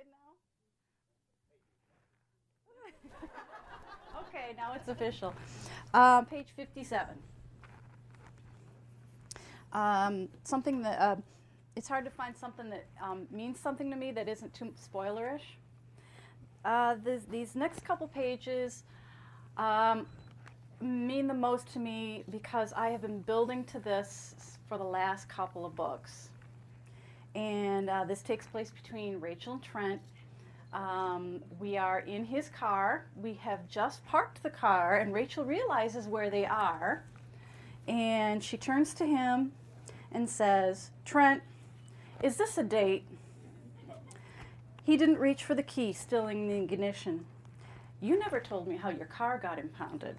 now? Okay, now it's official. Page 57. Something that, it's hard to find something that means something to me that isn't too spoilerish. These next couple pages mean the most to me because I have been building to this for the last couple of books. And this takes place between Rachel and Trent. We are in his car. We have just parked the car, and Rachel realizes where they are. And she turns to him and says, "Trent, is this a date?" He didn't reach for the key, still in the ignition. "You never told me how your car got impounded."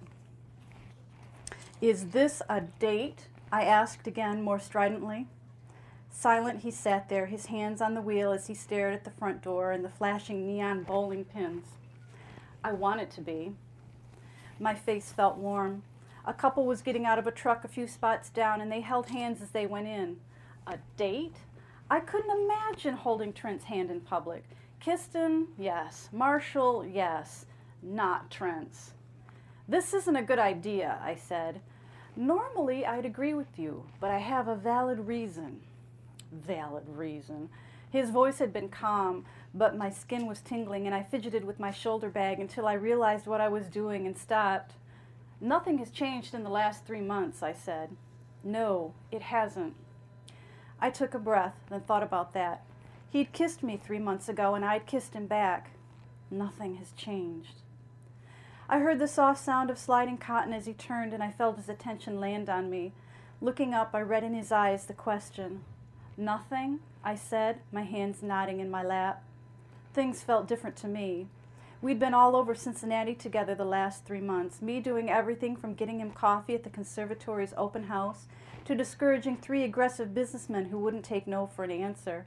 "Is this a date?" I asked again, more stridently. Silent, he sat there, his hands on the wheel as he stared at the front door and the flashing neon bowling pins. I want it to be. My face felt warm. A couple was getting out of a truck a few spots down, and they held hands as they went in. A date? I couldn't imagine holding Trent's hand in public. Kiston, yes. Marshall, yes. Not Trent's. "This isn't a good idea," I said. "Normally I'd agree with you, but I have a valid reason." Valid reason. His voice had been calm, but my skin was tingling, and I fidgeted with my shoulder bag until I realized what I was doing and stopped. "Nothing has changed in the last 3 months," I said. "No, it hasn't." I took a breath, then thought about that. He'd kissed me 3 months ago, and I'd kissed him back. Nothing has changed. I heard the soft sound of sliding cotton as he turned, and I felt his attention land on me. Looking up, I read in his eyes the question. "Nothing?" I said, my hands nodding in my lap. Things felt different to me. We'd been all over Cincinnati together the last 3 months, me doing everything from getting him coffee at the conservatory's open house to discouraging 3 aggressive businessmen who wouldn't take no for an answer.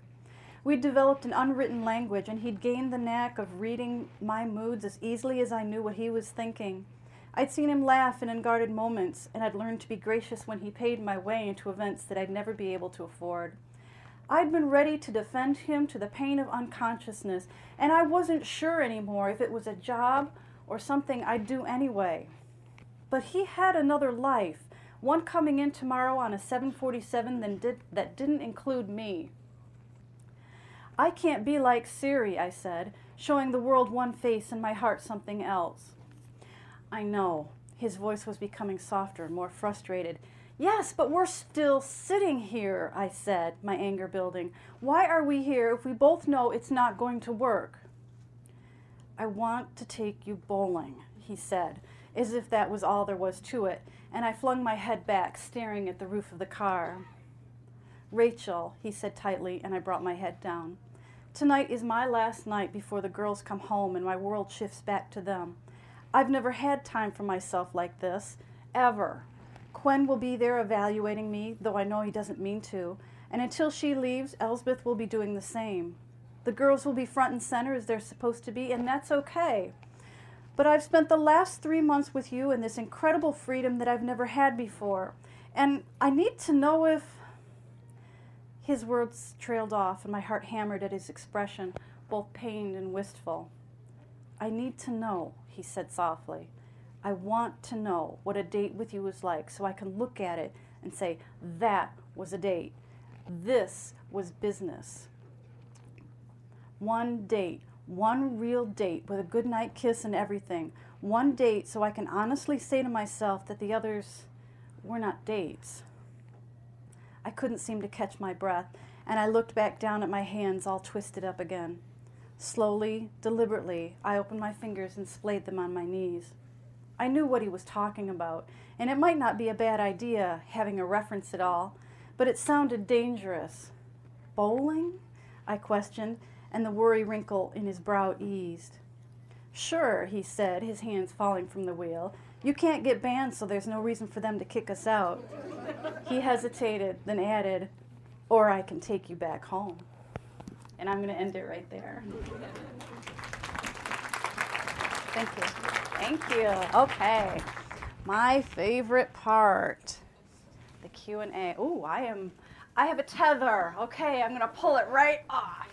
We'd developed an unwritten language, and he'd gained the knack of reading my moods as easily as I knew what he was thinking. I'd seen him laugh in unguarded moments, and I'd learned to be gracious when he paid my way into events that I'd never be able to afford. I'd been ready to defend him to the pain of unconsciousness, and I wasn't sure anymore if it was a job or something I'd do anyway. But he had another life, one coming in tomorrow on a 747 that didn't include me. "I can't be like Siri," I said, showing the world one face and my heart something else. "I know." His voice was becoming softer, more frustrated. "Yes, but we're still sitting here," I said, my anger building. "Why are we here if we both know it's not going to work?" "I want to take you bowling," he said, as if that was all there was to it, and I flung my head back, staring at the roof of the car. "Rachel," he said tightly, and I brought my head down. "Tonight is my last night before the girls come home and my world shifts back to them. I've never had time for myself like this, ever. Quen will be there evaluating me, though I know he doesn't mean to, and until she leaves, Elsbeth will be doing the same. The girls will be front and center as they're supposed to be, and that's okay. But I've spent the last 3 months with you in this incredible freedom that I've never had before, and I need to know if..." His words trailed off, and my heart hammered at his expression, both pained and wistful. "I need to know," he said softly. "I want to know what a date with you is like so I can look at it and say, that was a date. This was business. One date, one real date with a goodnight kiss and everything. One date so I can honestly say to myself that the others were not dates." I couldn't seem to catch my breath, and I looked back down at my hands all twisted up again. Slowly, deliberately, I opened my fingers and splayed them on my knees. I knew what he was talking about, and it might not be a bad idea, having a reference at all, but it sounded dangerous. "Bowling?" I questioned, and the worry wrinkle in his brow eased. "Sure," he said, his hands falling from the wheel. "You can't get banned, so there's no reason for them to kick us out." He hesitated, then added, "Or I can take you back home." And I'm going to end it right there. Thank you. Thank you. Okay. My favorite part, the Q&A. Ooh, I have a tether. Okay, I'm going to pull it right off.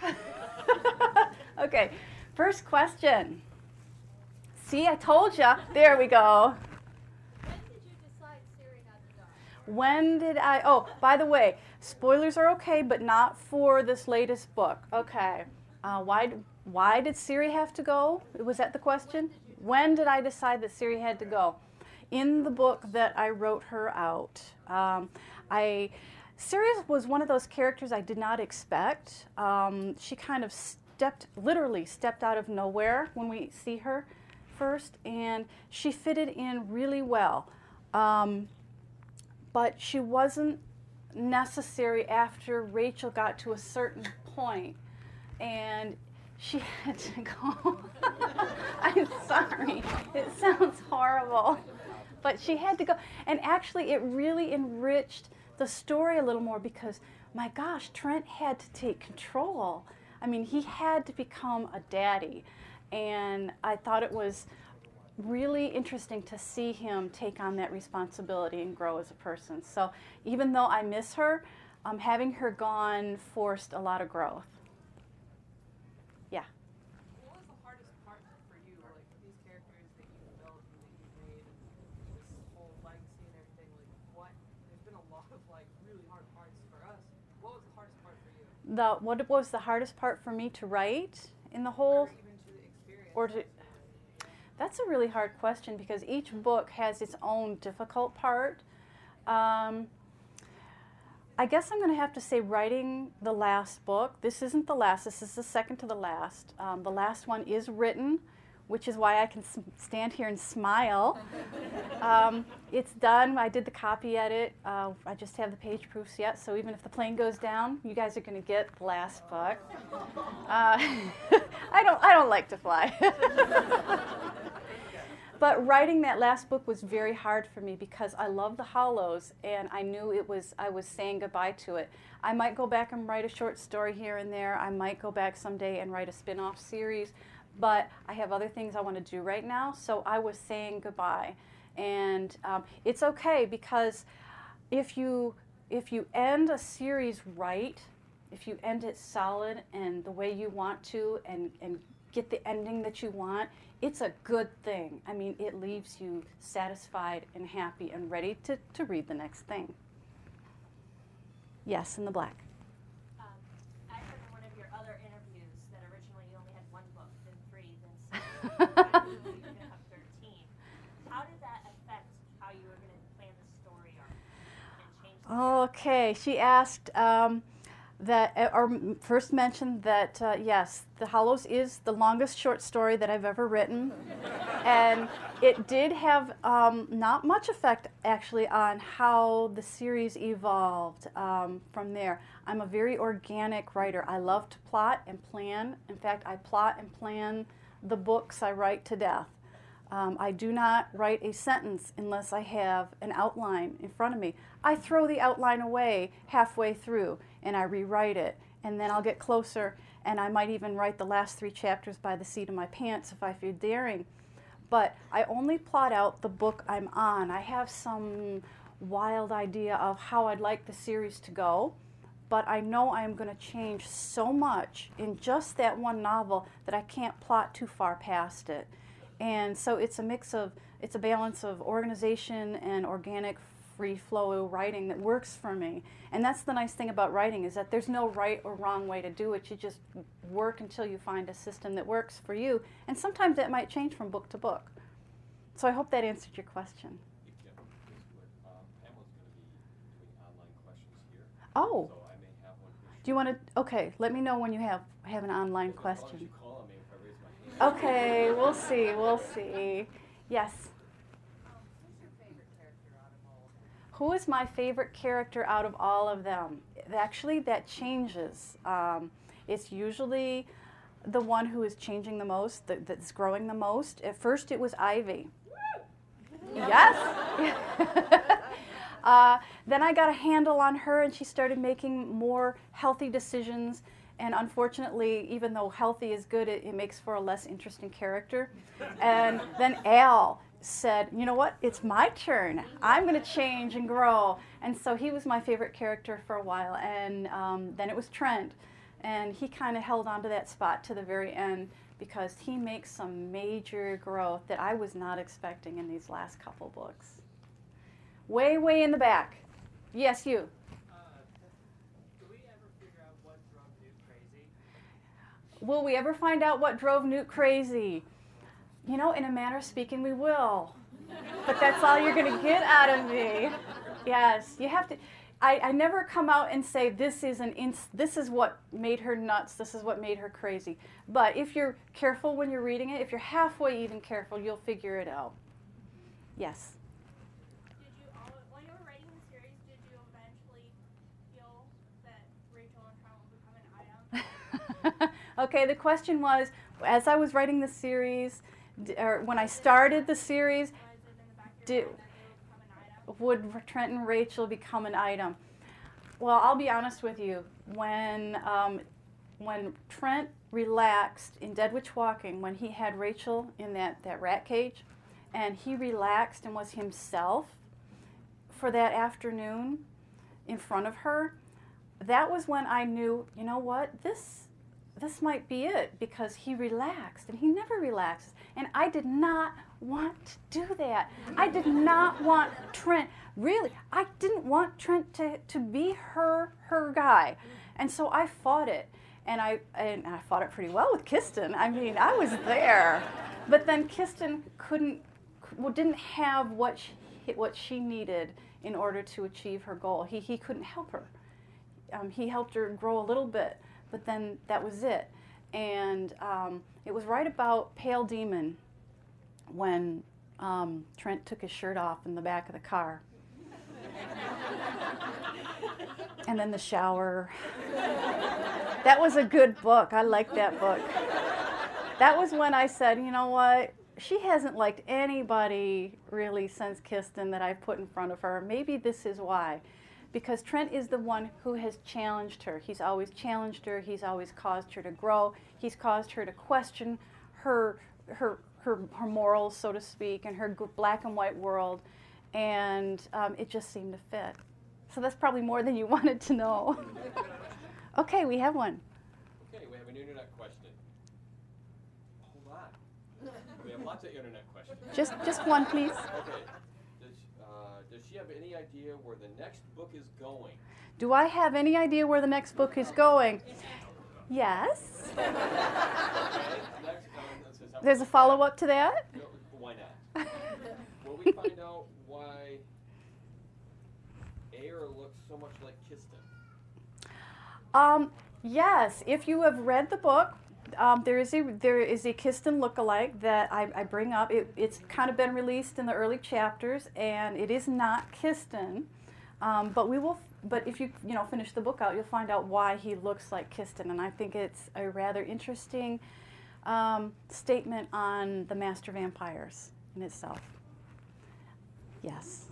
Okay, first question. See, I told you. There we go. When did you decide Siri had to die? When did I? Oh, by the way, spoilers are okay, but not for this latest book. Okay. Why did Siri have to go? Was that the question? When did I decide that Siri had to go? In the book that I wrote her out. Siri was one of those characters I did not expect. She kind of literally stepped out of nowhere when we see her first, and she fitted in really well. But she wasn't necessary after Rachel got to a certain point, and she had to go. I'm sorry. It sounds horrible. But she had to go. And actually, it really enriched the story a little more because, my gosh, Trent had to take control. I mean, he had to become a daddy. And I thought it was really interesting to see him take on that responsibility and grow as a person. So even though I miss her, having her gone forced a lot of growth. Yeah. What was the hardest part for you, like these characters that you developed and that you made, and this whole legacy and everything? Like, there's been a lot of like really hard parts for us. What was the hardest part for you? What was the hardest part for me to write in the whole? Or even to experience. Or to. That's a really hard question because each book has its own difficult part. I guess I'm going to have to say writing the last book. This isn't the last. This is the second to the last. The last one is written, which is why I can stand here and smile. It's done. I did the copy edit. I just have the page proofs yet, so even if the plane goes down, you guys are going to get the last book. I don't like to fly. But writing that last book was very hard for me because I love the Hollows and I knew I was saying goodbye to it. I might go back and write a short story here and there. I might go back someday and write a spin-off series, but I have other things I want to do right now, so I was saying goodbye. And it's okay because if you end a series right, if you end it solid and the way you want to and get the ending that you want, it's a good thing. I mean, it leaves you satisfied and happy and ready to read the next thing. Yes, in the black. I heard in one of your other interviews that originally you only had one book, then 3, then 6, you could have 13. How did that affect how you were going to plan the story arc and change the Okay, she asked first mentioned that, yes, The Hollows is the longest short story that I've ever written. And it did have not much effect, actually, on how the series evolved from there. I'm a very organic writer. I love to plot and plan. In fact, I plot and plan the books I write to death. I do not write a sentence unless I have an outline in front of me. I throw the outline away halfway through and I rewrite it, and then I'll get closer and I might even write the last 3 chapters by the seat of my pants if I feel daring. But I only plot out the book I'm on. I have some wild idea of how I'd like the series to go, but I know I'm going to change so much in just that one novel that I can't plot too far past it. And so it's a balance of organization and organic free flow writing that works for me. And that's the nice thing about writing, is that there's no right or wrong way to do it. You just work until you find a system that works for you. And sometimes that might change from book to book. So I hope that answered your question. Yeah, Pamela's going to be doing online questions here. Oh. So I may have one here. Do you want to, okay, let me know when you have an online question. Why don't you call on me if I raise my hand? Okay, we'll see. Yes. Who is my favorite character out of all of them? Actually, that changes. It's usually the one who is changing the most, that's growing the most. At first, it was Ivy. Yes. Then I got a handle on her, and she started making more healthy decisions. And unfortunately, even though healthy is good, it makes for a less interesting character. And then Al said, you know what, it's my turn. I'm going to change and grow. And so he was my favorite character for a while. And then it was Trent. And he kind of held on to that spot to the very end because he makes some major growth that I was not expecting in these last couple books. Way, way in the back. Yes, you. Do we ever figure out what drove Newt crazy? Will we ever find out what drove Newt crazy? You know, in a manner of speaking, we will. But that's all you're going to get out of me. Yes, you have to. I never come out and say this is what made her nuts, this is what made her crazy. But if you're careful when you're reading it, if you're halfway even careful, you'll figure it out. Yes. Did you, when you were writing the series, did you eventually feel that Rachel and Trent would become an item? Okay, the question was, as I was writing the series, or when I started the series, Was it in the back of your mind that they would become an item? would Trent and Rachel become an item? Well, I'll be honest with you. When Trent relaxed in Dead Witch Walking, when he had Rachel in that rat cage, and he relaxed and was himself for that afternoon in front of her, that was when I knew, you know what, this might be it, because he relaxed, and he never relaxes. And I did not want to do that. I did not want Trent, really, I didn't want Trent to be her guy. And so I fought it. And I fought it pretty well with Kristen. I mean, I was there. But then Kristen didn't have what she needed in order to achieve her goal. He couldn't help her. He helped her grow a little bit, but then that was it. And it was right about Pale Demon when Trent took his shirt off in the back of the car. And then the shower. That was a good book. I liked that book. That was when I said, you know what? She hasn't liked anybody really since Kristen that I've put in front of her. Maybe this is why. Because Trent is the one who has challenged her. He's always challenged her. He's always caused her to grow. He's caused her to question her morals, so to speak, and her black and white world. And it just seemed to fit. So that's probably more than you wanted to know. Okay, we have one. Okay, we have an internet question. Hold on. We have lots of internet questions. Just one, please. Okay. Does she have any idea where the next book is going? Do I have any idea where the next book is going? Yes. Okay. Next, There's a follow-up to that? No, why not? Will we find out why Ayer looks so much like Kristen? Yes. If you have read the book, there is a Kristen lookalike that I bring up. It's kind of been released in the early chapters, and it is not Kristen. But if you finish the book out, you'll find out why he looks like Kristen, and I think it's a rather interesting statement on the master vampires in itself. Yes.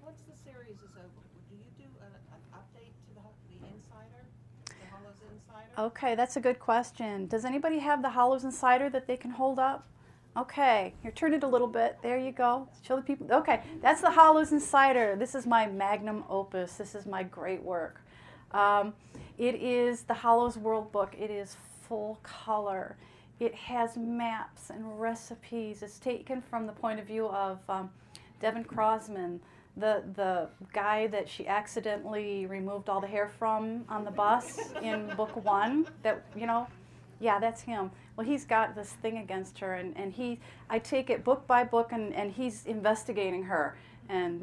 Once the series is over, do you do an update to the Insider, the Hollows Insider? Okay, that's a good question. Does anybody have the Hollows Insider that they can hold up? Okay, here, turn it a little bit. There you go. Show the people. Okay, that's the Hollows Insider. This is my magnum opus. This is my great work. It is the Hollows World book. It is full color. It has maps and recipes. It's taken from the point of view of Devin Crosman, the guy that she accidentally removed all the hair from on the bus in book 1. Yeah, that's him. Well, he's got this thing against her, and I take it book by book, and he's investigating her and,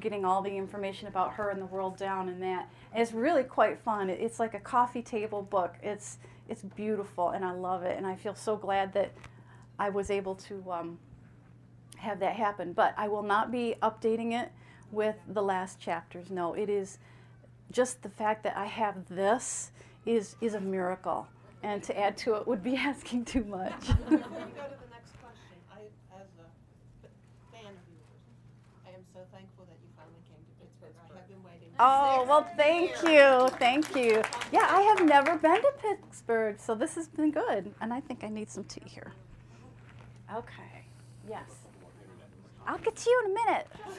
getting all the information about her and the world down and that. And it's really quite fun. It's like a coffee table book. It's beautiful, and I love it, and I feel so glad that I was able to have that happen. But I will not be updating it with the last chapters. No, it is just the fact that I have this is a miracle. And to add to it would be asking too much. Before we go to the next question, as a fan of yours, I am so thankful that you finally came to Pittsburgh. I have been waiting. Oh, well, thank you. Thank you. Yeah, I have never been to Pittsburgh, so this has been good. And I think I need some tea here. Okay. Yes. I'll get to you in a minute. I'm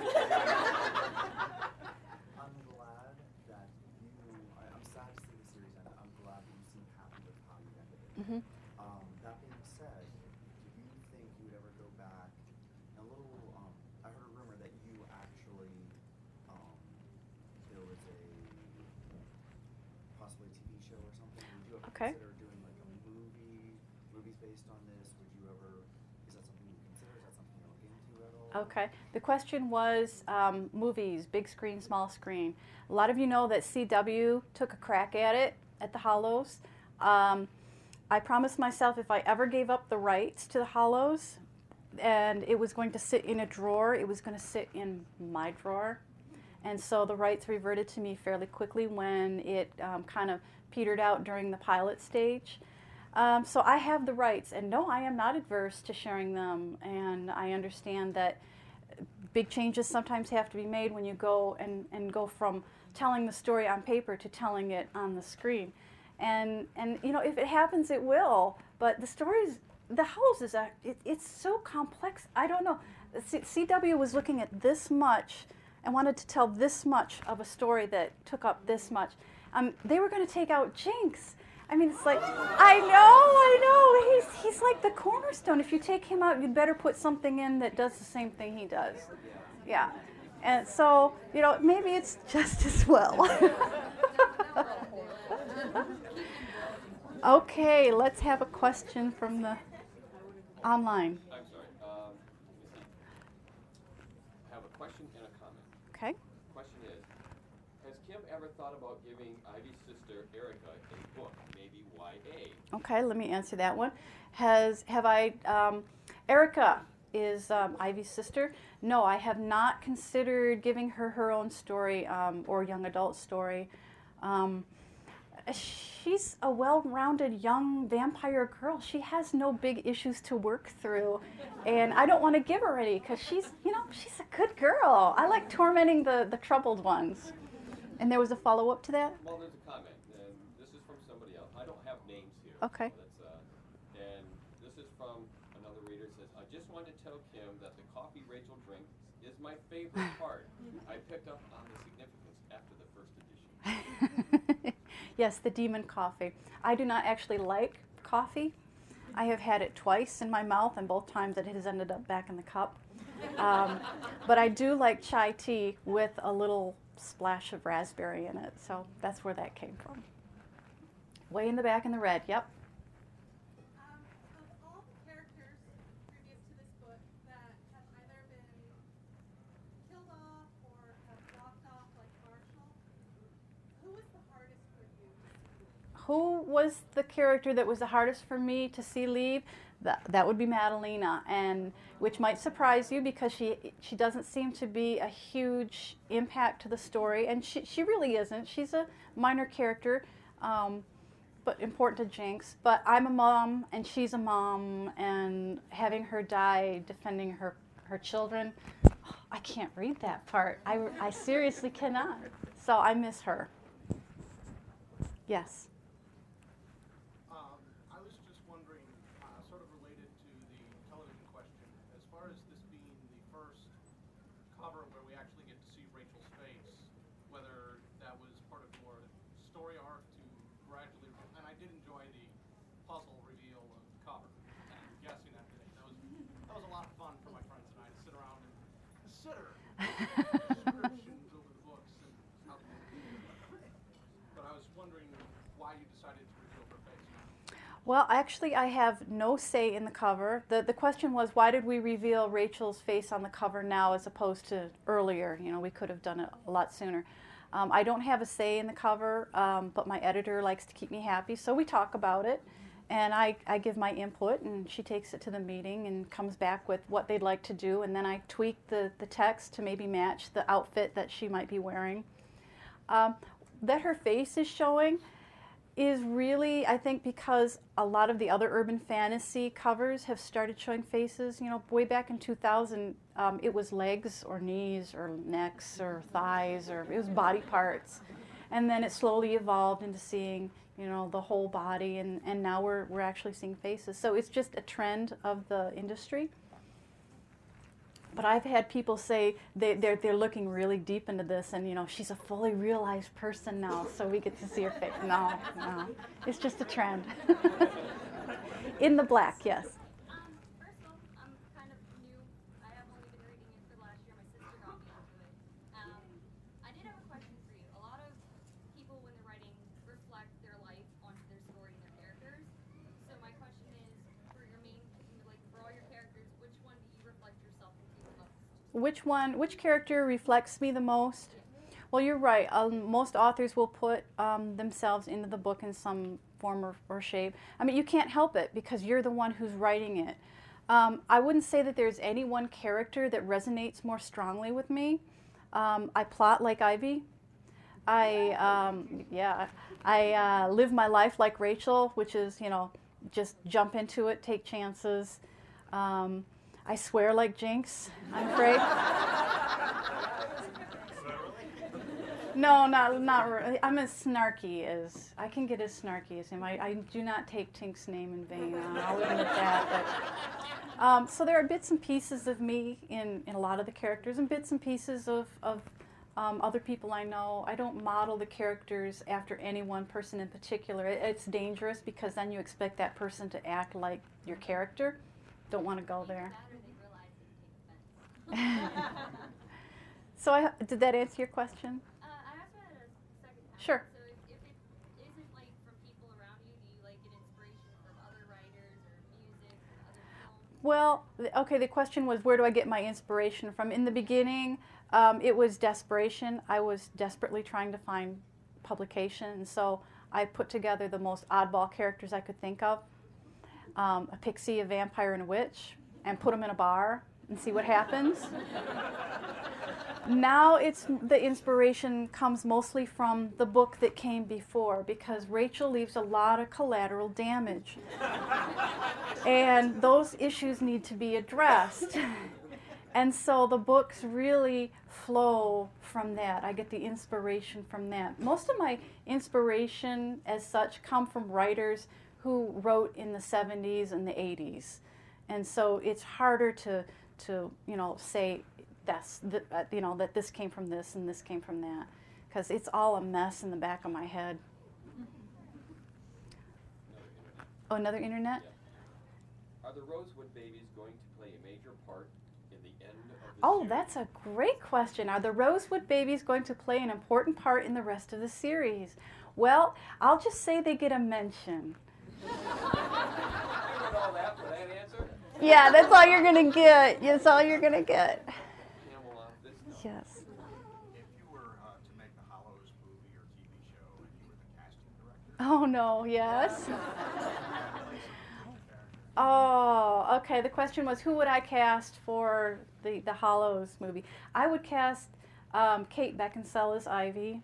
glad that I'm sad to see the series end. I'm glad Mhm. That being said, do you think you would ever go back? A little, I heard a rumor that you actually, there was possibly a TV show or something. Would you ever Okay. consider doing like a movies based on this? Would you ever, is that something you consider? Is that something you're looking into at all? Okay. The question was movies, big screen, small screen. A lot of you know that CW took a crack at it at the Hollows. I promised myself if I ever gave up the rights to the Hollows and it was going to sit in a drawer, it was going to sit in my drawer. And so the rights reverted to me fairly quickly when it kind of petered out during the pilot stage. So I have the rights, and no, I am not adverse to sharing them. And I understand that big changes sometimes have to be made when you go and go from telling the story on paper to telling it on the screen. And you know, if it happens, it will. But the stories, the Hollows is it's so complex. I don't know. CW was looking at this much and wanted to tell this much of a story that took up this much. They were going to take out Jinx. I mean, it's like, I know. He's like the cornerstone. If you take him out, you'd better put something in that does the same thing he does. Yeah. And so, you know, maybe it's just as well. Okay, let's have a question from the online. I'm sorry. Let me see. I have a question and a comment. Okay. The question is, has Kim ever thought about giving Ivy's sister Erica a book, maybe YA? Okay, let me answer that one. Erica is Ivy's sister. No, I have not considered giving her her own story or young adult story. She's a well-rounded young vampire girl. She has no big issues to work through, and I don't want to give her any because she's a good girl. I like tormenting the troubled ones. And there was a follow-up to that? Well, there's a comment, and this is from somebody else. I don't have names here. Okay. And this is from another reader. It says, I just wanted to tell Kim that the coffee Rachel drinks is my favorite part. I picked up on the significance after the first edition. Yes, the demon coffee. I do not actually like coffee. I have had it twice in my mouth, and both times it has ended up back in the cup. But I do like chai tea with a little splash of raspberry in it, so that's where that came from. Way in the back in the red, yep. Of all the characters previous to this book that have either been killed off or have dropped off like Marshall, who was the hardest for you? Who was the character that was the hardest for me to see leave? That would be Madalena, and which might surprise you because she doesn't seem to be a huge impact to the story, and she really isn't. She's a minor character, but important to Jinx. But I'm a mom, and she's a mom, and having her die defending her children, I can't read that part. I seriously cannot. So I miss her. Yes. I was just wondering, sort of related to the television question, as far as this being the first cover where we actually get to see Rachel's face, whether that was part of your story arc to gradually, and I did enjoy the puzzle reveal of the cover, and guessing that today. That was a lot of fun for my friends and I to sit around and consider descriptions over the books and how they were. But I was wondering why you decided to reveal her face. Well, actually, I have no say in the cover. The question was, why did we reveal Rachel's face on the cover now as opposed to earlier? You know, we could have done it a lot sooner. I don't have a say in the cover, but my editor likes to keep me happy, so we talk about it. And I give my input, and she takes it to the meeting and comes back with what they'd like to do, and then I tweak the text to maybe match the outfit that she might be wearing. That her face is showing is really, I think, because a lot of the other urban fantasy covers have started showing faces. You know, way back in 2000, it was legs or knees or necks or thighs, or it was body parts. And then it slowly evolved into seeing, you know, the whole body, and now we're actually seeing faces. So it's just a trend of the industry. But I've had people say they're looking really deep into this, and you know, she's a fully realized person now, so we get to see her face. No, it's just a trend. In the black, yes. First of all, I'm kind of new. I have only been reading it for the last year. My sister got me into it. I did have a question for you. A lot of people, when they're writing, reflect their life onto their story and their characters. So my question is, for your main, like for all your characters, which one do you reflect yourself into the most? Which character reflects me the most? Well, you're right. Most authors will put themselves into the book in some form or shape. I mean, you can't help it because you're the one who's writing it. I wouldn't say that there's any one character that resonates more strongly with me. I plot like Ivy. I live my life like Rachel, which is, just jump into it, take chances. I swear like Jinx, I'm afraid. No, not really. I'm as snarky as, I can get as snarky as him. I do not take Tink's name in vain. I'll admit that. But, so there are bits and pieces of me in a lot of the characters and bits and pieces of other people I know. I don't model the characters after any one person in particular. It's dangerous because then you expect that person to act like your character. Don't want to go there. So did that answer your question? I asked that a second time. Sure. So if it isn't like from people around you, do you like get inspiration from other writers or music or other films? Well, okay, the question was where do I get my inspiration from? In the beginning, it was desperation. I was desperately trying to find publication, and so I put together the most oddball characters I could think of, a pixie, a vampire, and a witch, and put them in a bar and see what happens. Now the inspiration comes mostly from the book that came before because Rachel leaves a lot of collateral damage. And those issues need to be addressed. And so the books really flow from that. I get the inspiration from that. Most of my inspiration as such come from writers who wrote in the 70s and the 80s. And so it's harder to say that this came from this and this came from that, because it's all a mess in the back of my head. Another internet? Yeah. Are the Rosewood babies going to play a major part in the end of the Oh, series? that's a great question. Are the Rosewood babies going to play an important part in the rest of the series? Well, I'll just say they get a mention. You did all that for that answer? Yeah, that's all you're going to get. That's all you're going to get. Yes. If you were to make the Hollows movie or TV show and you were the casting director. Oh, no, yes. Oh, okay. The question was who would I cast for the Hollows movie? I would cast Kate Beckinsale as Ivy.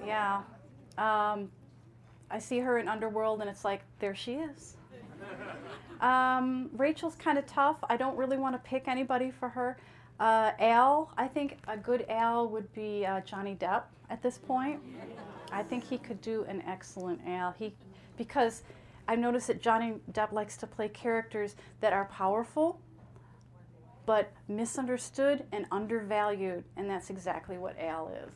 Yeah. I see her in Underworld and it's like, there she is. Rachel's kind of tough. I don't really want to pick anybody for her. Al, I think a good Al would be Johnny Depp at this point. I think he could do an excellent Al. Because I've noticed that Johnny Depp likes to play characters that are powerful, but misunderstood and undervalued, and that's exactly what Al is.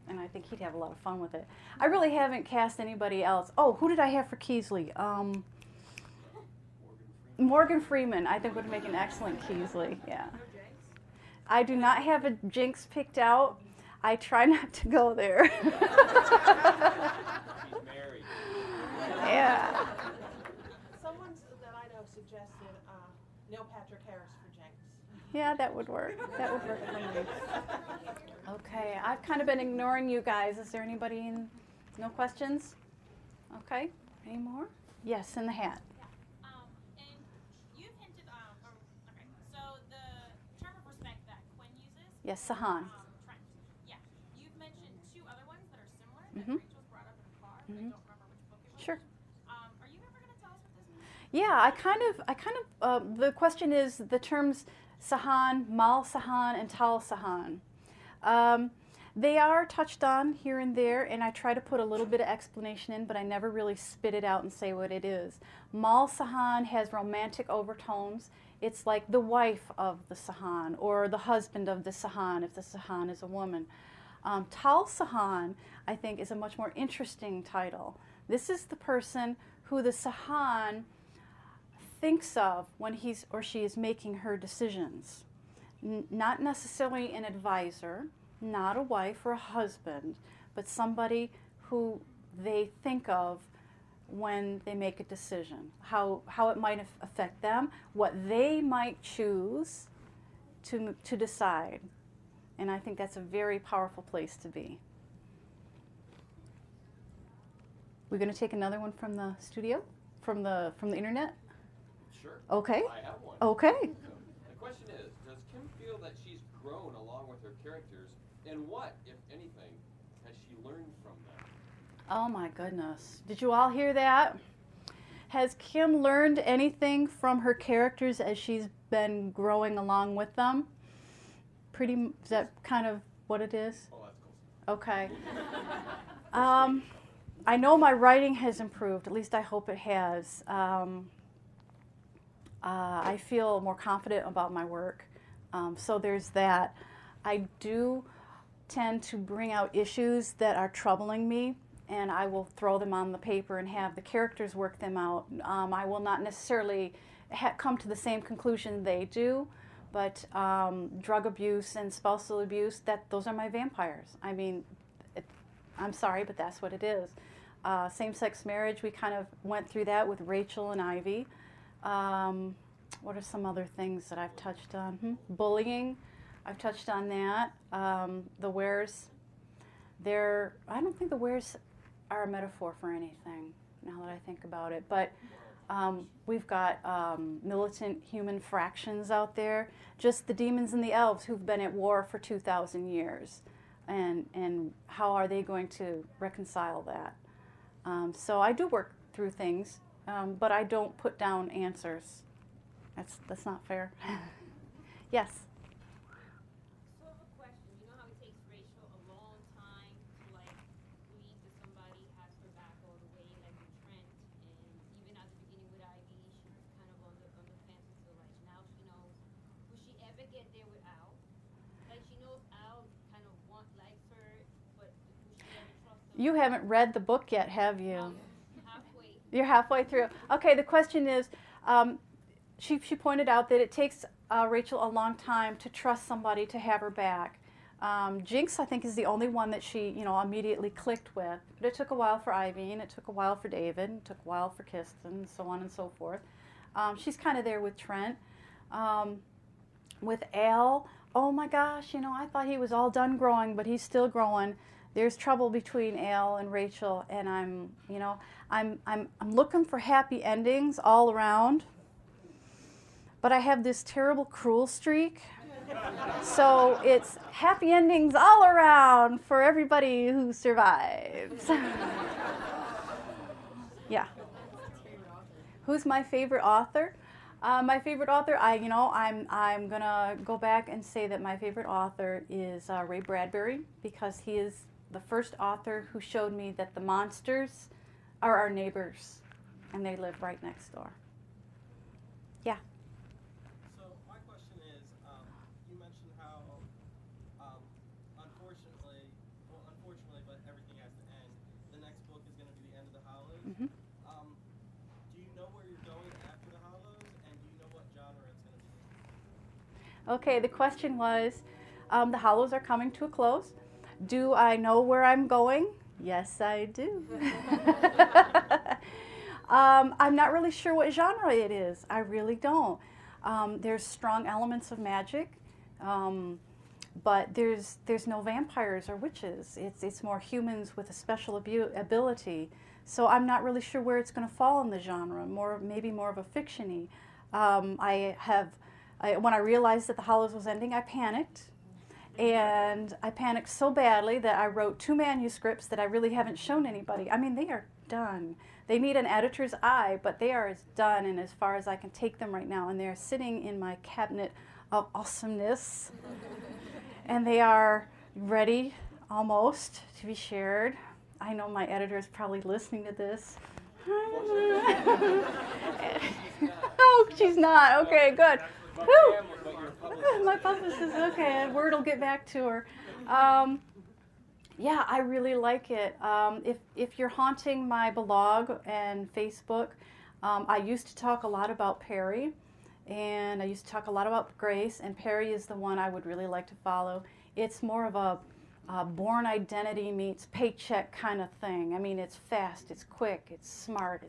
And I think he'd have a lot of fun with it. I really haven't cast anybody else. Oh, who did I have for Keesley? Morgan Freeman, I think, would make an excellent Keesley. Yeah. I do not have a Jinx picked out. I try not to go there. She's married. Yeah. Someone that I know suggested Neil Patrick Harris for Jinx. Yeah, that would work. That would work for me. Okay, I've kind of been ignoring you guys. Is there anybody no questions? Okay, any more? Yes, in the hat. And you've hinted, okay, so the term of respect that Quinn uses. Yes, Sahan. Trent. Yeah, you've mentioned two other ones that are similar that Mhm. Rachel's brought up in the car. I don't remember which book it was. Sure. Are you ever going to tell us what this means? Yeah, the question is the terms Sahan, Mal Sahan, and Tal Sahan. They are touched on here and there, and I try to put a little bit of explanation in, but I never really spit it out and say what it is. Mal Sahan has romantic overtones. It's like the wife of the Sahan, or the husband of the Sahan, if the Sahan is a woman. Tal Sahan, I think, is a much more interesting title. This is the person who the Sahan thinks of when he's or she is making her decisions. Not necessarily an advisor, not a wife or a husband, but somebody who they think of when they make a decision, how it might affect them, what they might choose to decide. And I think that's a very powerful place to be. We're going to take another one from the studio, from the internet? Sure. Okay. I have one. Okay. So, the question is, does Kim feel that she's grown along with her characters, and what, if anything, has she learned from them? Oh my goodness. Did you all hear that? Has Kim learned anything from her characters as she's been growing along with them? Is that kind of what it is? Oh, that's cool. Okay. I know my writing has improved. At least I hope it has. I feel more confident about my work. So there's that. I do tend to bring out issues that are troubling me, and I will throw them on the paper and have the characters work them out. I will not necessarily come to the same conclusion they do, but drug abuse and spousal abuse, those are my vampires. I mean, I'm sorry, but that's what it is. Same-sex marriage, we kind of went through that with Rachel and Ivy. What are some other things that I've touched on? Bullying, I've touched on that. The wares, I don't think the wares are a metaphor for anything, now that I think about it. But we've got militant human fractions out there, just the demons and the elves who've been at war for 2,000 years. And how are they going to reconcile that? So I do work through things, but I don't put down answers. That's not fair. Yes? So I have a question. You know how it takes Rachel a long time to believe that somebody has her back all the way, like with Trent, and even at the beginning with Ivy, she was kind of on the fence until now she knows. Will she ever get there with Al? Like she knows Al kind of likes her, but will she ever trust him? You haven't read the book yet, have you? Halfway. You're halfway through. Okay, the question is, she pointed out that it takes Rachel a long time to trust somebody to have her back. Jinx, I think, is the only one that she, immediately clicked with. But it took a while for Ivy, and it took a while for David, and it took a while for Kirsten, and so on and so forth. She's kind of there with Trent. With Al, oh my gosh, I thought he was all done growing, but he's still growing. There's trouble between Al and Rachel, and I'm looking for happy endings all around. But I have this terrible cruel streak. So it's happy endings all around for everybody who survives. Yeah. Who's my favorite author? My favorite author, I'm gonna go back and say that my favorite author is Ray Bradbury, because he is the first author who showed me that the monsters are our neighbors, and they live right next door. Yeah. So my question is, you mentioned how, unfortunately, but everything has to end. The next book is going to be the end of the Hollows. Mm-hmm. Do you know where you're going after the Hollows, and do you know what genre it's going to be? Okay, the question was, the Hollows are coming to a close. Do I know where I'm going? Yes, I do. I'm not really sure what genre it is. I really don't. There's strong elements of magic, but there's no vampires or witches. It's more humans with a special ability. So I'm not really sure where it's going to fall in the genre. Maybe more of a fiction-y. When I realized that the Hollows was ending, I panicked. And I panicked so badly that I wrote 2 manuscripts that I really haven't shown anybody. I mean, they are done. They need an editor's eye, but they are as done and as far as I can take them right now. And they're sitting in my cabinet of awesomeness. And they are ready, almost, to be shared. I know my editor is probably listening to this. Oh, she's not. Okay, good. Whew. My publicist is okay. Word will get back to her. Yeah, I really like it. If you're haunting my blog and Facebook, I used to talk a lot about Perry, and I used to talk a lot about Grace, and Perry is the one I would really like to follow. It's more of a Born Identity meets Paycheck kind of thing. I mean, it's fast, it's quick, it's smart,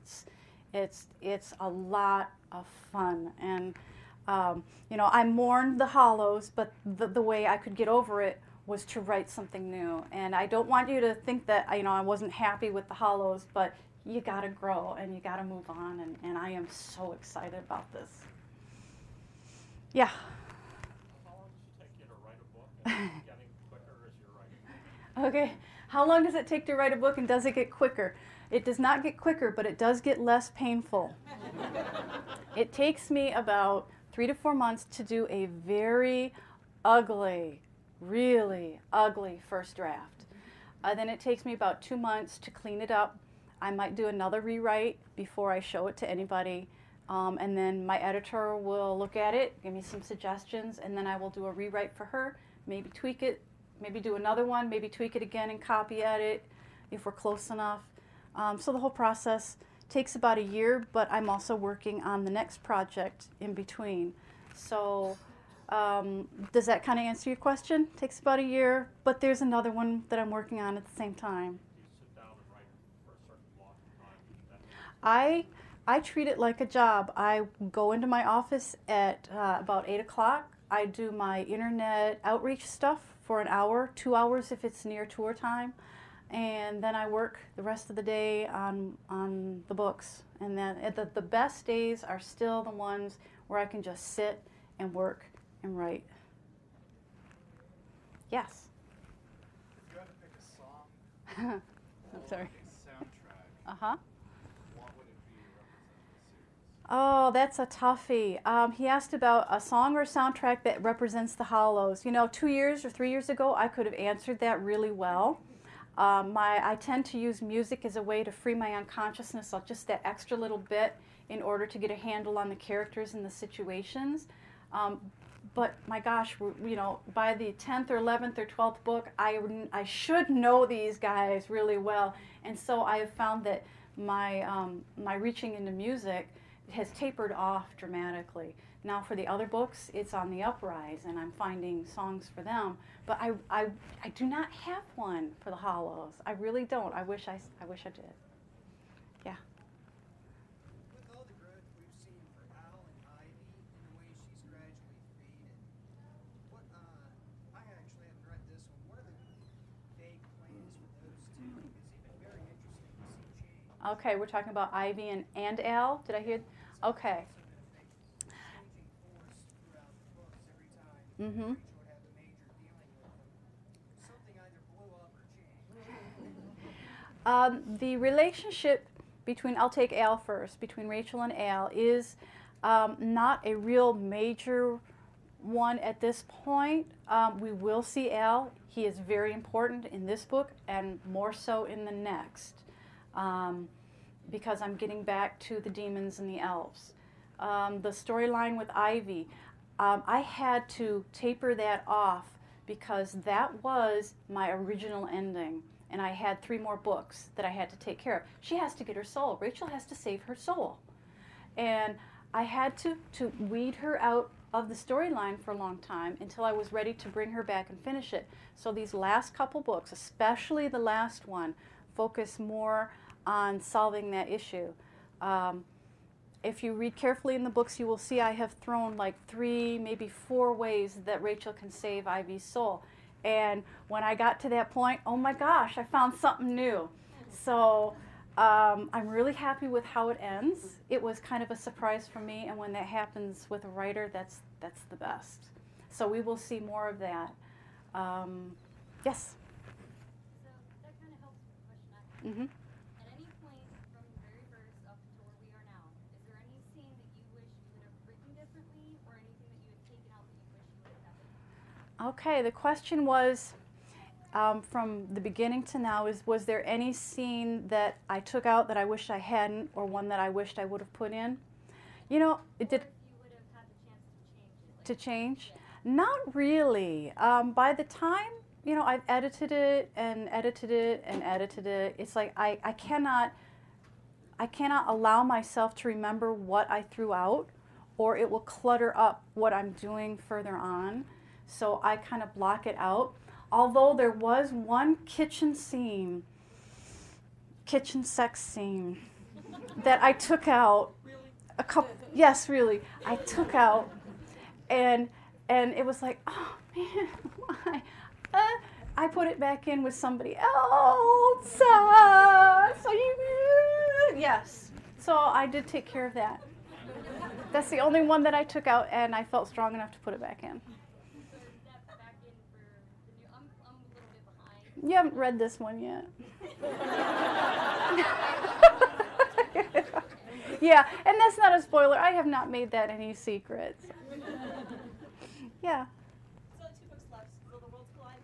it's a lot of fun. And you know, I mourned the Hollows, but the way I could get over it was to write something new. And I don't want you to think that I wasn't happy with the Hollows, but you got to grow and you got to move on. And I am so excited about this. Yeah. How long does it take you to write a book? And is it getting quicker as you're writing? Okay. How long does it take to write a book, and does it get quicker? It does not get quicker, but it does get less painful. It takes me about 3 to 4 months to do a very ugly, really ugly first draft. Then it takes me about 2 months to clean it up. I might do another rewrite before I show it to anybody. And then my editor will look at it, give me some suggestions, and then I will do a rewrite for her, maybe tweak it, maybe do another one, maybe tweak it again and copy edit if we're close enough. So the whole process takes about a year, but I'm also working on the next project in between. So does that kind of answer your question? Takes about a year, but there's another one that I'm working on at the same time. Do you sit down and write for a certain block of time? I treat it like a job. I go into my office at about 8 o'clock. I do my internet outreach stuff for an hour, 2 hours if it's near tour time. And then I work the rest of the day on the books. And then the best days are still the ones where I can just sit and work and write. Yes? If you had to pick a song I'm sorry. or a soundtrack, Uh-huh. what would it be to represent the series? Oh, that's a toughie. He asked about a song or soundtrack that represents the Hollows. 2 years or 3 years ago, I could have answered that really well. I tend to use music as a way to free my unconsciousness, just that extra little bit in order to get a handle on the characters and the situations. But my gosh, by the 10th or 11th or 12th book, I should know these guys really well. And so I have found that my reaching into music has tapered off dramatically. Now for the other books, it's on the uprise, and I'm finding songs for them. But I do not have one for the Hollows. I really don't. I wish I did. Yeah. With all the growth we've seen for Al and Ivy and the way she's gradually faded, I actually haven't read this one. What are the vague plans for those two? Because it's been very interesting to see change. Okay, we're talking about Ivy and Al. Did I hear? Okay. Mm-hmm. The relationship between, I'll take Al first, between Rachel and Al is not a real major one at this point. We will see Al. He is very important in this book and more so in the next because I'm getting back to the demons and the elves. The storyline with Ivy, I had to taper that off because that was my original ending. And I had 3 more books that I had to take care of. She has to get her soul. Rachel has to save her soul. And I had to weed her out of the storyline for a long time until I was ready to bring her back and finish it. So these last couple books, especially the last one, focus more on solving that issue. If you read carefully in the books, you will see I have thrown like 3, maybe 4 ways that Rachel can save Ivy's soul. And when I got to that point, oh my gosh, I found something new. So I'm really happy with how it ends. It was kind of a surprise for me, and when that happens with a writer, that's the best. So we will see more of that. Yes? So that kind of helps with the question I have. Mm-hmm. At any point from the very first up to where we are now, is there any scene that you wish you would have written differently, or anything that you had taken out that you wish you would have kept? Okay, the question was, from the beginning to now, was there any scene that I took out that I wished I hadn't, or one that I wished I would have put in? It did. Or if you would have had the chance to change it. To change? Not really. By the time you know, I've edited it and edited it and edited it. It's like I cannot allow myself to remember what I threw out, or it will clutter up what I'm doing further on. So I kind of block it out. Although there was one kitchen sex scene that I took out. A couple, yes, really, I took out, and it was like, oh man, why? I put it back in with somebody else. So yes. So I did take care of that. That's the only one that I took out, and I felt strong enough to put it back in. You haven't read this one yet. Yeah, and that's not a spoiler. I have not made that any secret. Yeah. So 2 books left. Will the worlds collide?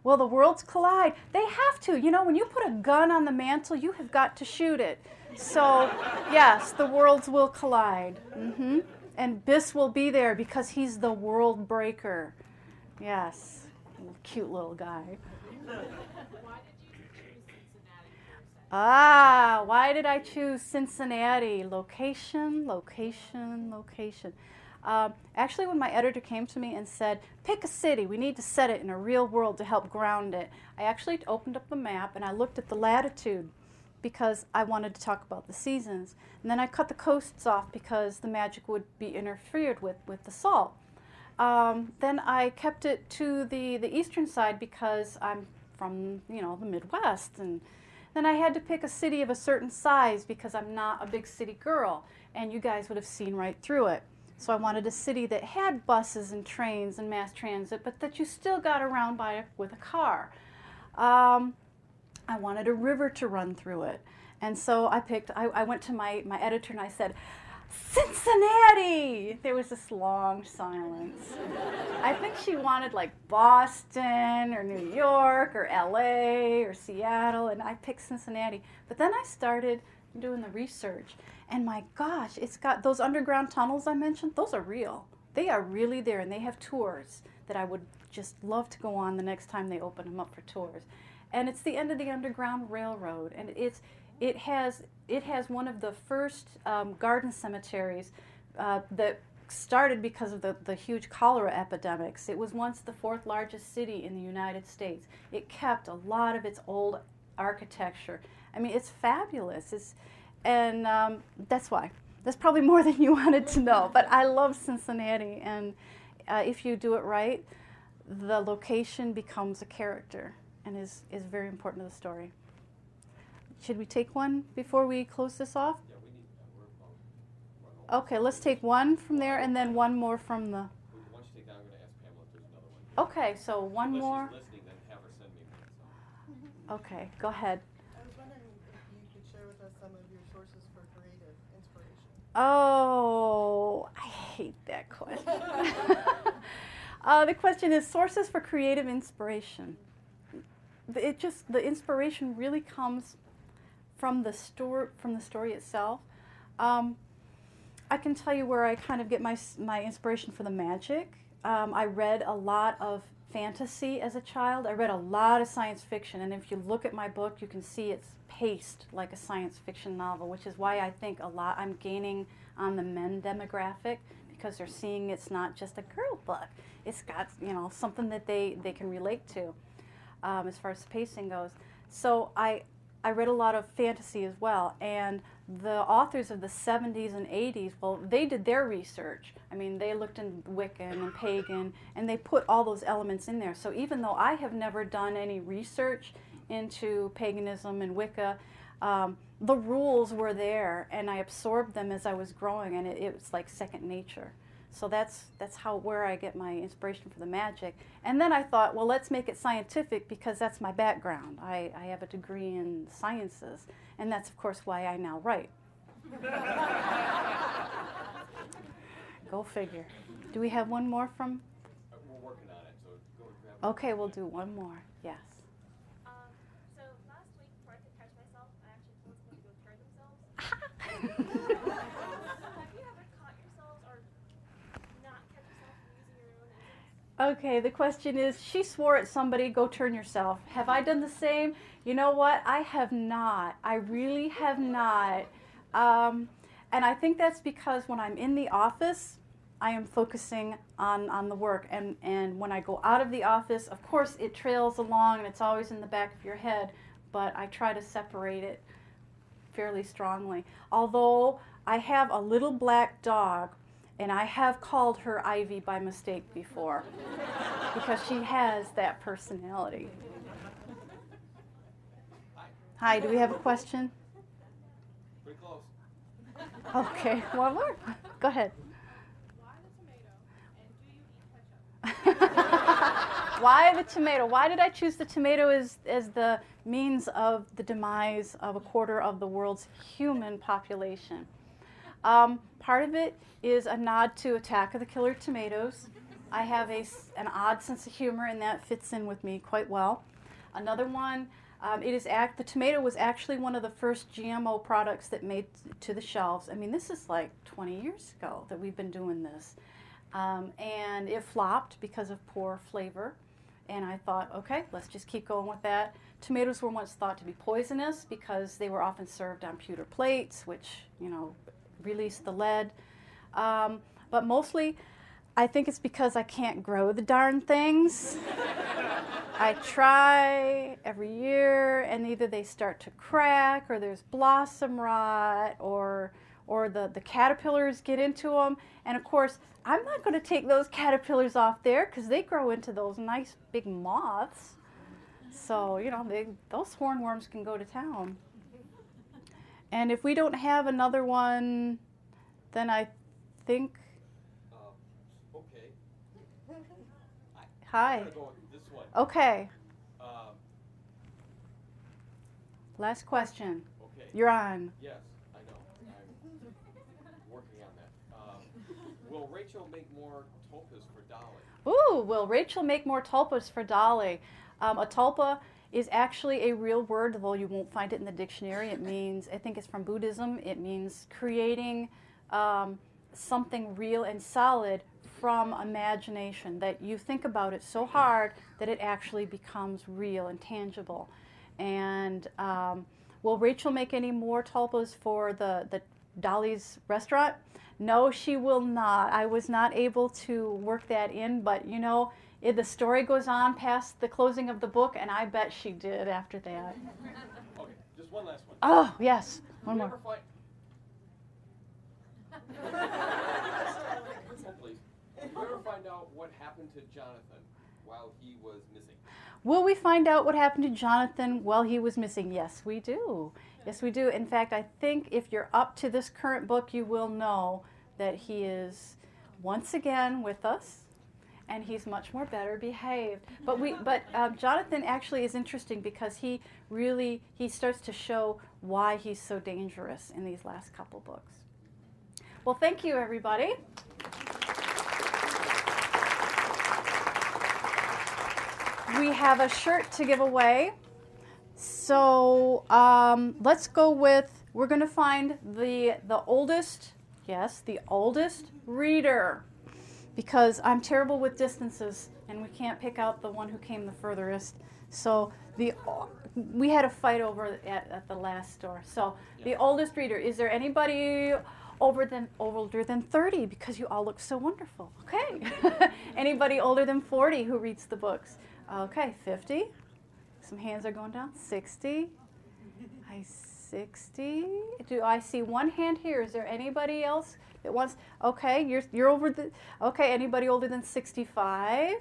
Will the worlds collide? They have to. You know, when you put a gun on the mantle, you have got to shoot it. So, yes, the worlds will collide. Mm-hmm. And Biss will be there because he's the world breaker. Yes. Cute little guy. Why did you choose Cincinnati for your set? Ah, why did I choose Cincinnati? Location. Actually, when my editor came to me and said, pick a city, we need to set it in a real world to help ground it, I actually opened up the map and I looked at the latitude because I wanted to talk about the seasons. And then I cut the coasts off because the magic would be interfered with the salt. Then I kept it to the eastern side because I'm from, you know, the Midwest. And then I had to pick a city of a certain size because I'm not a big city girl, and you guys would have seen right through it. So I wanted a city that had buses and trains and mass transit, but that you still got around by with a car. I wanted a river to run through it. And so I went to my editor and I said, Cincinnati! There was this long silence. I think she wanted like Boston or New York or LA or Seattle, and I picked Cincinnati. But then I started doing the research, and my gosh, it's got those underground tunnels I mentioned, those are real. They are really there, and they have tours that I would just love to go on the next time they open them up for tours. And it's the end of the Underground Railroad, and it has one of the first garden cemeteries that started because of the huge cholera epidemics. It was once the 4th largest city in the United States. It kept a lot of its old architecture. I mean, it's fabulous. And that's why. That's probably more than you wanted to know. But I love Cincinnati, and if you do it right, the location becomes a character and is very important to the story. Should we take one before we close this off? Yeah, we need, we're Okay, let's take one from there and then one more from the... Once you take that, I'm going to ask Pamela if there's another one. Okay, so one Unless more. she's listening, then have her send me one. So. Okay, go ahead. I was wondering if you could share with us some of your sources for creative inspiration. Oh, I hate that question. The question is sources for creative inspiration. The inspiration really comes from the story itself. I can tell you where I kind of get my inspiration for the magic. I read a lot of fantasy as a child. I read a lot of science fiction, and if you look at my book, you can see it's paced like a science fiction novel, which is why I think I'm gaining on the men demographic, because they're seeing it's not just a girl book. It's got, you know, something that they can relate to as far as pacing goes. So I read a lot of fantasy as well, and the authors of the 70s and 80s, well, they did their research. I mean, they looked in Wiccan and pagan, and they put all those elements in there. So even though I have never done any research into paganism and Wicca, the rules were there, and I absorbed them as I was growing, and it was like second nature. So that's where I get my inspiration for the magic. And then I thought, well, let's make it scientific because that's my background. I have a degree in sciences, and that's, of course, why I now write. Go figure. Do we have one more from? We're working on it, so go and grab it. Okay, we'll do one more. Yes. So last week, before I could catch myself, I actually told someone to go try themselves. Have you ever caught yourselves or not catch yourself using your own engines? Okay, the question is, she swore at somebody, go turn yourself. Have I done the same? You know what? I have not. I really have not. And I think that's because when I'm in the office, I am focusing on the work. And when I go out of the office, of course, it trails along and it's always in the back of your head, but I try to separate it fairly strongly. Although I have a little black dog, and I have called her Ivy by mistake before because she has that personality. Hi, do we have a question? Pretty close. Okay, one more. Go ahead. Why the tomato? And do you eat ketchup? Why the tomato? Why did I choose the tomato as the means of the demise of a quarter of the world's human population? Part of it is a nod to Attack of the Killer Tomatoes. I have an odd sense of humor, and that fits in with me quite well. Another one, the tomato was actually one of the first GMO products that made to the shelves. I mean, this is like 20 years ago that we've been doing this. And it flopped because of poor flavor. And I thought, okay, let's just keep going with that. Tomatoes were once thought to be poisonous because they were often served on pewter plates, which, released the lead. But mostly, I think it's because I can't grow the darn things. I try every year, and either they start to crack, or there's blossom rot, or the caterpillars get into them. And of course, I'm not going to take those caterpillars off there because they grow into those nice big moths. So, those hornworms can go to town. And if we don't have another one, then I think... Okay. Hi. I'm going to go with this one. Okay. Last question. Okay. You're on. Yes, I know. I'm working on that. Will Rachel make more tulpas for Dolly? Ooh, will Rachel make more tulpas for Dolly? A tulpa is actually a real word, though you won't find it in the dictionary. It means, I think it's from Buddhism, it means creating something real and solid from imagination, that you think about it so hard that it actually becomes real and tangible. And will Rachel make any more tulpas for the Dolly's restaurant? No, she will not. I was not able to work that in, but the story goes on past the closing of the book, and I bet she did after that. Okay, just one last one. Oh, yes. One more. Please. Did you ever find out what happened to Jonathan while he was missing? Will we find out what happened to Jonathan while he was missing? Yes, we do. Yes, we do. In fact, I think if you're up to this current book, you will know that he is once again with us, and he's much more better behaved. But Jonathan actually is interesting because he starts to show why he's so dangerous in these last couple books. Well, thank you, everybody. We have a shirt to give away. So let's go with, we're going to find the oldest reader, because I'm terrible with distances and we can't pick out the one who came the furthest. So we had a fight over at the last store. So the oldest reader, is there anybody older than 30, because you all look so wonderful? Okay. Anybody older than 40 who reads the books? Okay, 50. Some hands are going down. 60. 60. Do I see one hand here? Is there anybody else that wants? Okay, you're over the. Okay, anybody older than 65?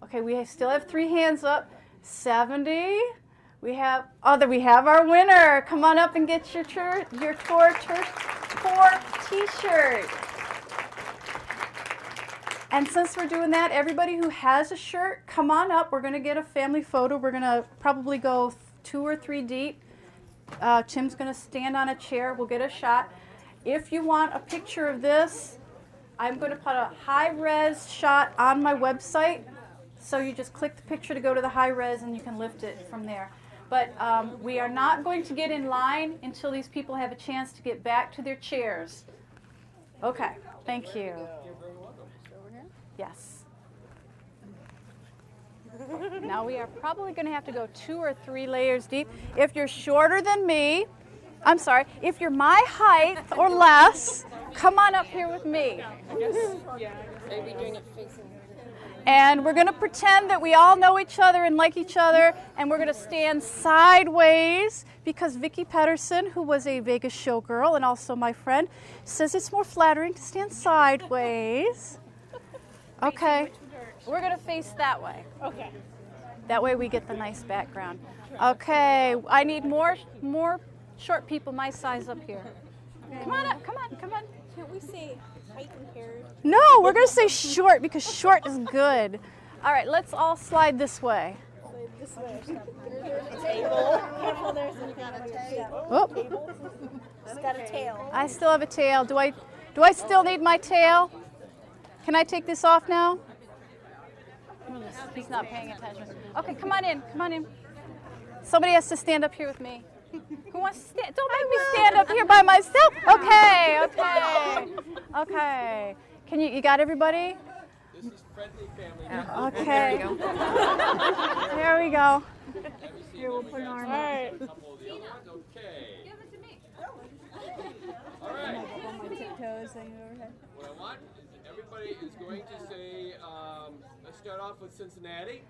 Okay, we still have 3 hands up. 70. We have our winner. Come on up and get your tour T-shirt. And since we're doing that, everybody who has a shirt, come on up. We're going to get a family photo. We're going to probably go 2 or 3 deep. Tim's going to stand on a chair. We'll get a shot. If you want a picture of this, I'm going to put a high-res shot on my website. So you just click the picture to go to the high-res, and you can lift it from there. But we are not going to get in line until these people have a chance to get back to their chairs. Okay, thank you. You're very welcome. Yes. Now we are probably going to have to go 2 or 3 layers deep. If you're shorter than me, I'm sorry, if you're my height or less, come on up here with me. Maybe doing it facing. And we're going to pretend that we all know each other and like each other, and we're going to stand sideways because Vicki Pedersen, who was a Vegas showgirl and also my friend, says it's more flattering to stand sideways. Okay, we're going to face that way. Okay. That way we get the nice background. Okay, I need more short people my size up here. Come on up, come on, come on. Can't we say height compared? No, we're going to say short because short is good. All right, let's all slide this way. This way. There's a table. Careful, there's a table. Oh, It's got a tail. I still have a tail. Do I still need my tail? Can I take this off now? He's not paying attention. Okay, come on in, come on in. Somebody has to stand up here with me. Who wants to stand? Don't make me stand up here by myself. Okay, okay, okay. Can you got everybody? This is friendly family. Okay. There we go. Here, we'll put an arm out. Okay. Give it to me. All right. On my tiptoes thing overhead. What I want is everybody is going to say, let's start off with Cincinnati.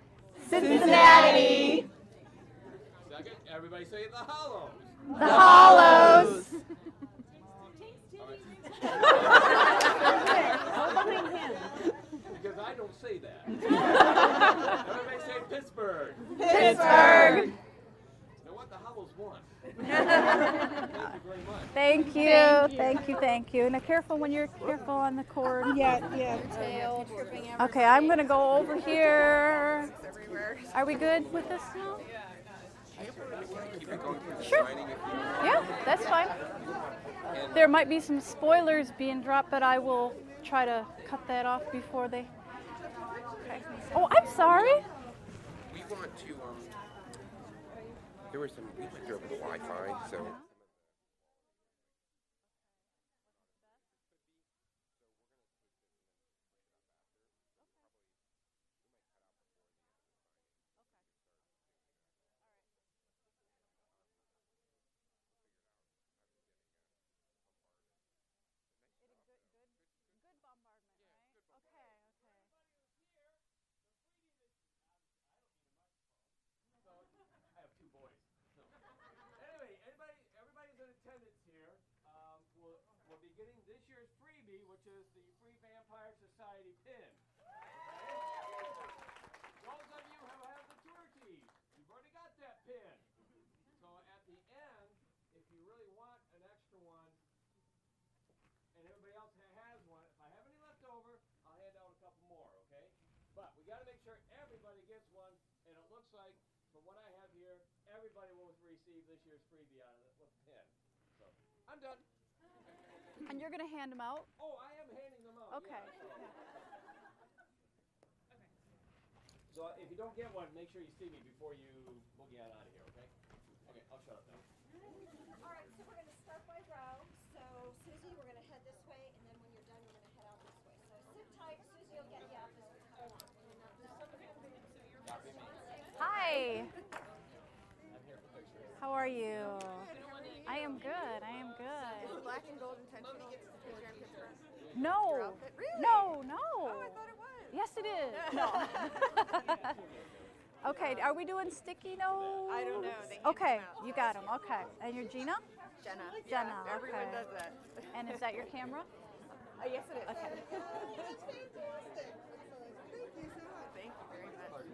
Cincinnati. Second, everybody say the Hollows. The Hollows. Because I don't say that. Everybody say Pittsburgh. Pittsburgh. You know what? The Hollows won. Thank you very much. Thank you, thank you, thank you. Now careful when you're careful on the cord. Yeah. Tail. Okay, I'm going to go over here. Are we good with this now? Sure. Yeah, that's fine. There might be some spoilers being dropped, but I will try to cut that off before they... Okay. Oh, I'm sorry. We want to, there was some, we went through over the Wi-Fi, so... I have 2 boys. So. Anyway, everybody's in attendance here. We'll be getting this year's freebie, which is the Free Vampire Society pin. Those of you who have the tour keys, you've already got that pin. So at the end, if you really want an extra one, and everybody else has one, if I have any left over, I'll hand out a couple more, okay? But we got to make sure everybody gets one, and it looks like, from what I have here, everybody will receive this year's freebie out of it with a pin. So, I'm done. And you're going to hand them out? Oh, I am handing them out. Okay. Yeah. So if you don't get one, make sure you see me before you boogie on out of here, okay? Okay, I'll shut up now. All right, so we're going to start by row. So, Susie, we're going to head this way, and then when you're done, we're going to head out this way. So sit tight. Susie will get you out this way. Hi. How are you? I am good. I am good. Is the black and gold intentional because you're in Pittsburgh? No. Really? No. Oh, I thought it was. Yes, it is. No. Okay, are we doing sticky notes? I don't know. They Okay, you got them. Okay. And you're Gina? Jenna. Jenna. Yeah, everyone Okay. does that. And is that your camera? Yes, it is. Okay. That's fantastic. Thank you so much. Thank you very much.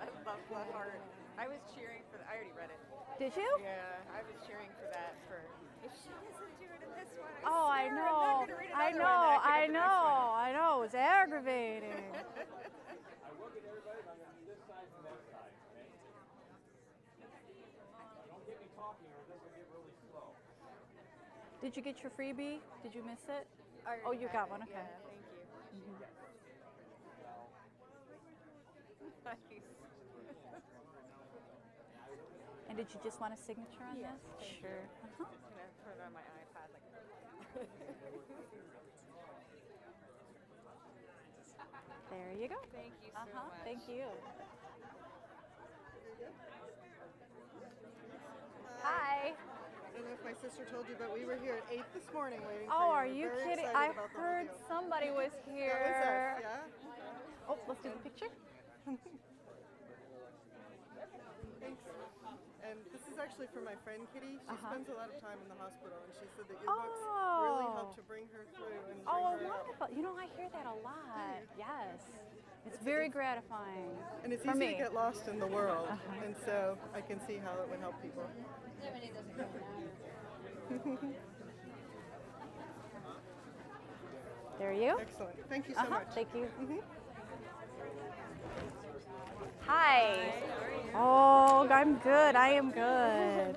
I love Blackheart. I was cheering for I already read it. Did you? Yeah, I was cheering for that for. If she doesn't do it in this one, Oh, I swear I'm know. not gonna read I another know. one I after the next know. one. I know. It's aggravating. I will get everybody, but I'm going to do this side from that side, okay? Don't get me talking or this will get really slow. Did you get your freebie? Did you miss it? I Oh, already you have got one. it. Okay. Yeah, thank you. Nice. And did you just want a signature on Yes, this? thank Sure. you. I'm gonna put it on my iPad. There you go. Thank you so much. Thank you. I Hi. don't know if my sister told you, but we were here at 8 this morning waiting for you. Oh, are We're you very kidding? excited I about the whole heard deal. somebody was here. That was us, yeah? Oh, let's do the picture. Thanks. And this is actually for my friend Kitty. She spends a lot of time in the hospital, and she said that your books really helped to bring her through and bring Oh, her out. wonderful. You know, I hear that a lot. Yes. It's very gratifying. And it's for easy me. to get lost in the world, and so I can see how it would help people. There you. Excellent. Thank you so much. Thank you. Hi. Oh, I'm good. I am good.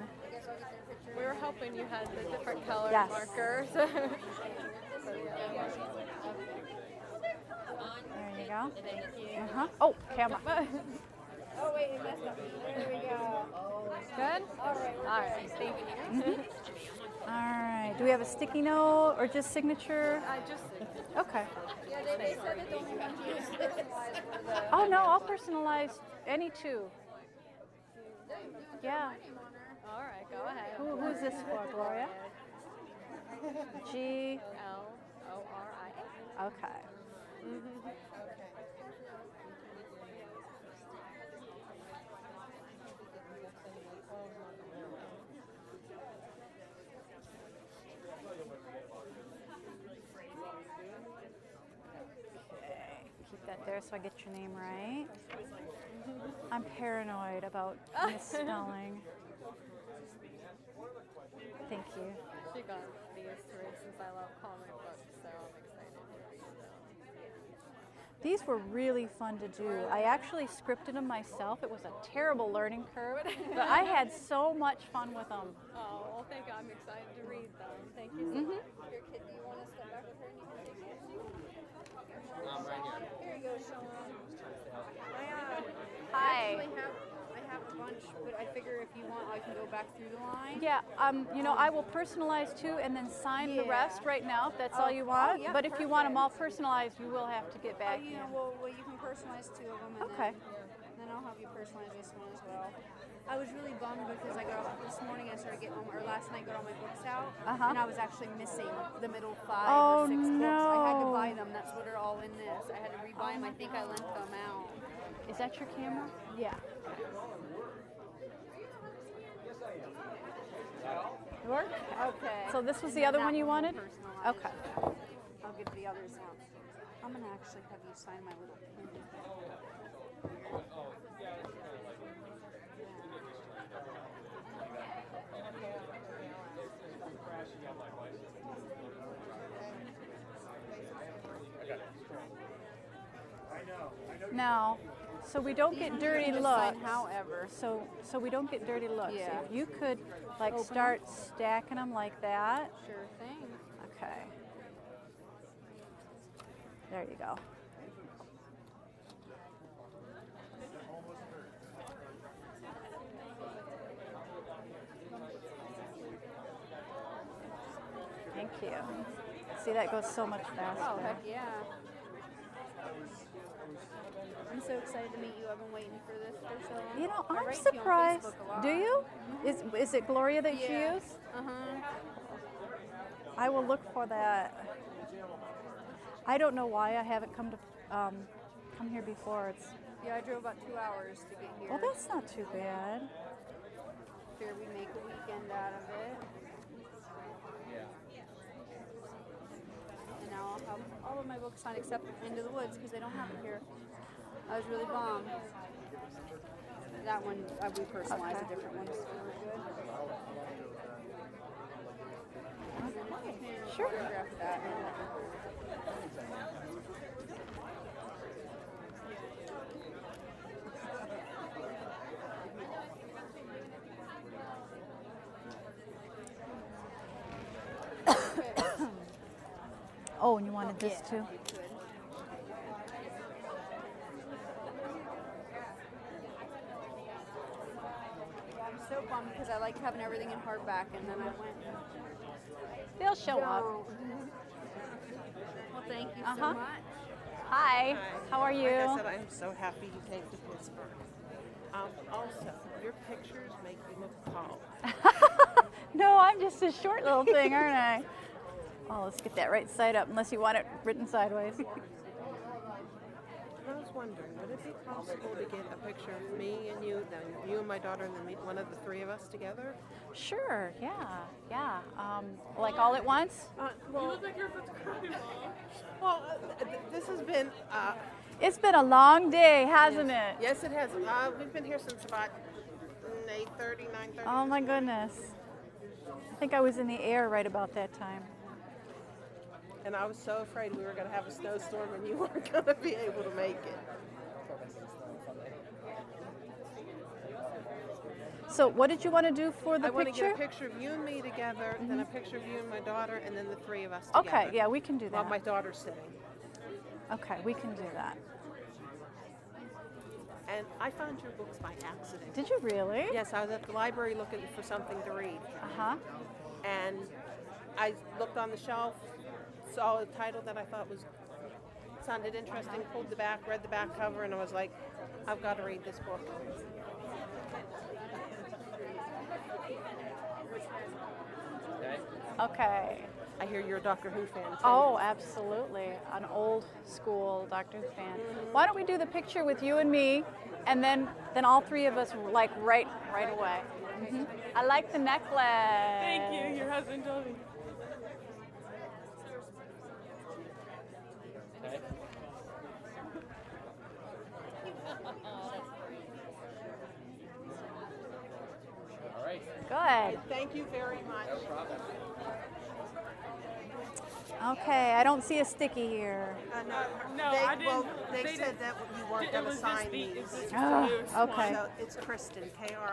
We were hoping you had the different color Yes. markers. There you go. Oh, camera. Oh, wait, it messed up. There we go. Good? All right, All right. Thank you. All right. Do we have a sticky note or just signature? Just Okay. Yeah, they said that the only ones you personalized were the... Oh, no, I'll personalize any two. Yeah. All right, go ahead. Who's this for, Gloria? G. L-O-R-I-A. Okay. Keep that there so I get your name right. I'm paranoid about misspelling. Thank you. She got me used to it since I love comic books, so I'm excited to read them. These were really fun to do. I actually scripted them myself. It was a terrible learning curve, but I had so much fun with them. Oh, well, thank you. I'm excited to read them. Thank you so much. Your kid, do you want to step back with her and you can take it? Right here. Here you go, Sean. Hi. I have a bunch, but I figure if you want, I can go back through the line. Yeah, you know, I will personalize two and then sign the rest right now if that's all you want. yeah, but if you want them all personalized, you will have to get back You in. know, well, you can personalize two of them, and Okay. then I'll have you personalize this one as well. I was really bummed because I got up this morning and started getting all or last night got all my books out, and I was actually missing the middle 5 or 6 books. I had to buy them. That's what are all in this. I had to rebuy them. I think I lent them out. Is that your camera? Yeah. Work? Okay. So this was And the then other that one you we'll wanted? personalize. Okay. I'll give the others one. I'm gonna actually have you sign my little pin. Now, so we don't get dirty Just looks. sign however. So we don't get dirty looks. Yeah. If you could like Open start stacking them like that. Sure thing. Okay. There you go. Thank you. See, that goes so much faster. Oh, heck yeah. I'm so excited to meet you. I've been waiting for this for so long. You know, I I'm write to you on surprised. Facebook a lot. Do you? Is it Gloria that you Yeah. use? Uh-huh. I will look for that. I don't know why I haven't come here before. It's Yeah, I drove about 2 hours to get here. well, that's not too bad. Here we make a weekend out of it. And now I'll have all of my books signed except Into the Woods because they don't have it here. I was really bummed. That one, we personalized a different one, so we're good. Sure. Autograph that. Oh, and you wanted this too? You could. Yeah, I'm so little bummed because I liked having everything in hardback, and then I went. They'll show up. Well, thank you so much. Hi. How are you? Like I said, I'm so happy you came to Pittsburgh. Also, your pictures make you look tall. No, I'm just a short little thing, aren't I? Oh, let's get that right side up, unless you want it written sideways. I was wondering, would it be possible to get a picture of me and you, then you and my daughter, and then one of the three of us together? Sure, yeah. Like all at once? You look like you're photography mom. Well, this has been... It's been a long day, hasn't it? Yes, it has. We've been here since about 8:30, 9:30. Oh my goodness. I think I was in the air right about that time. And I was so afraid we were going to have a snowstorm and you weren't going to be able to make it. So what did you want to do for the I want to picture? get a picture of you and me together, then a picture of you and my daughter, and then the three of us together. Okay, yeah, we can do that. While my daughter's sitting. Okay, we can do that. And I found your books by accident. Did you really? Yes, I was at the library looking for something to read. Uh-huh. And I looked on the shelf, saw a title that I thought sounded interesting, pulled the back, read the back cover, and I was like, I've got to read this book. Okay. I hear you're a Doctor Who fan too. Oh, absolutely. An old school Doctor Who fan. Why don't we do the picture with you and me, and then all three of us like right away. I like the necklace. Thank you. Your husband told me. Okay. All right. Good. Thank you very much. No problem. Okay, I don't see a sticky here. No, they, I didn't. Well, they said that you weren't going to sign these. Oh, okay. So it's Kristen, Kristen.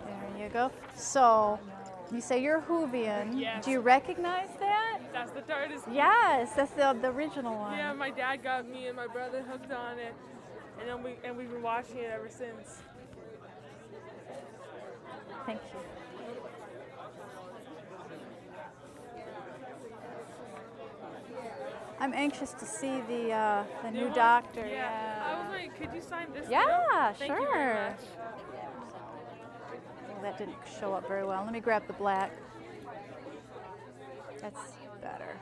There you go. So, you say you're Whovian. Yes. Do you recognize that? That's the TARDIS. Yes, that's the original one. Yeah, my dad got me and my brother hooked on it, and then we've been watching it ever since. Thank you. I'm anxious to see the new Doctor. Yeah. I was like, could you sign this? Yeah, too? Thank sure. you very much. Well, that didn't show up very well. Let me grab the black. That's better.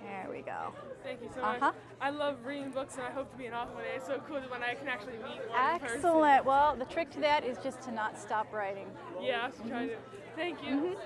There we go. Thank you so much. I love reading books, and I hope to be an author one day. It's so cool when I can actually meet one in person. Excellent. Well, the trick to that is just to not stop writing. Yeah, I'll try to. Thank you.